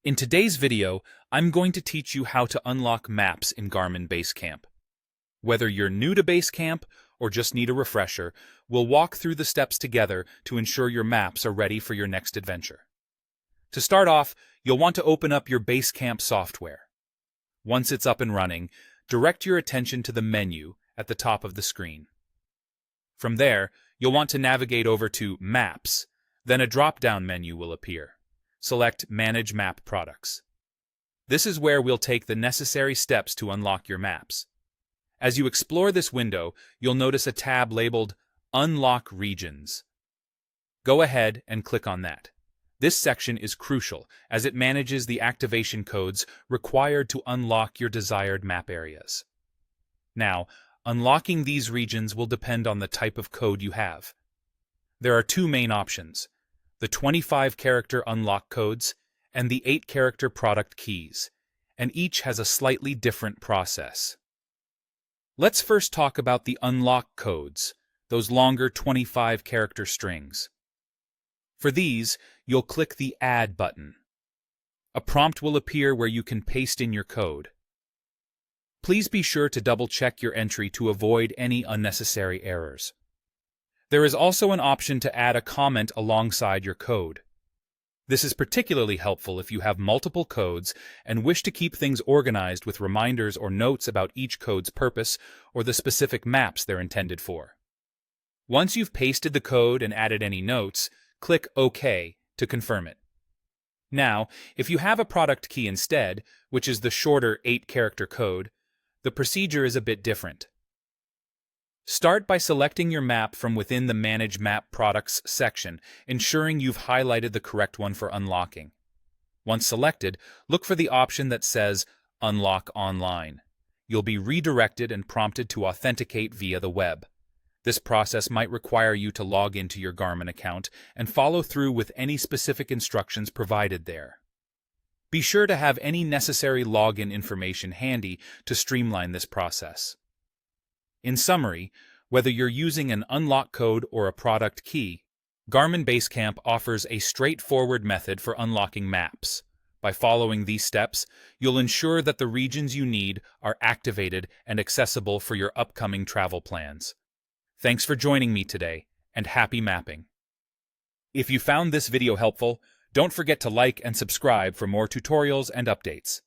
In today's video, I'm going to teach you how to unlock maps in Garmin Basecamp. Whether you're new to Basecamp or just need a refresher, we'll walk through the steps together to ensure your maps are ready for your next adventure. To start off, you'll want to open up your Basecamp software. Once it's up and running, direct your attention to the menu at the top of the screen. From there, you'll want to navigate over to Maps, then a drop-down menu will appear. Select Manage Map Products. This is where we'll take the necessary steps to unlock your maps. As you explore this window, you'll notice a tab labeled Unlock Regions. Go ahead and click on that. This section is crucial as it manages the activation codes required to unlock your desired map areas. Now, unlocking these regions will depend on the type of code you have. There are two main options: the 25-character unlock codes and the 8-character product keys, and each has a slightly different process. Let's first talk about the unlock codes, those longer 25-character strings. For these, you'll click the Add button. A prompt will appear where you can paste in your code. Please be sure to double-check your entry to avoid any unnecessary errors. There is also an option to add a comment alongside your code. This is particularly helpful if you have multiple codes and wish to keep things organized with reminders or notes about each code's purpose or the specific maps they're intended for. Once you've pasted the code and added any notes, click OK to confirm it. Now, if you have a product key instead, which is the shorter 8-character code, the procedure is a bit different. Start by selecting your map from within the Manage Map Products section, ensuring you've highlighted the correct one for unlocking. Once selected, look for the option that says Unlock Online. You'll be redirected and prompted to authenticate via the web. This process might require you to log into your Garmin account and follow through with any specific instructions provided there. Be sure to have any necessary login information handy to streamline this process. In summary, whether you're using an unlock code or a product key, Garmin Basecamp offers a straightforward method for unlocking maps. By following these steps, you'll ensure that the regions you need are activated and accessible for your upcoming travel plans. Thanks for joining me today, and happy mapping! If you found this video helpful, don't forget to like and subscribe for more tutorials and updates.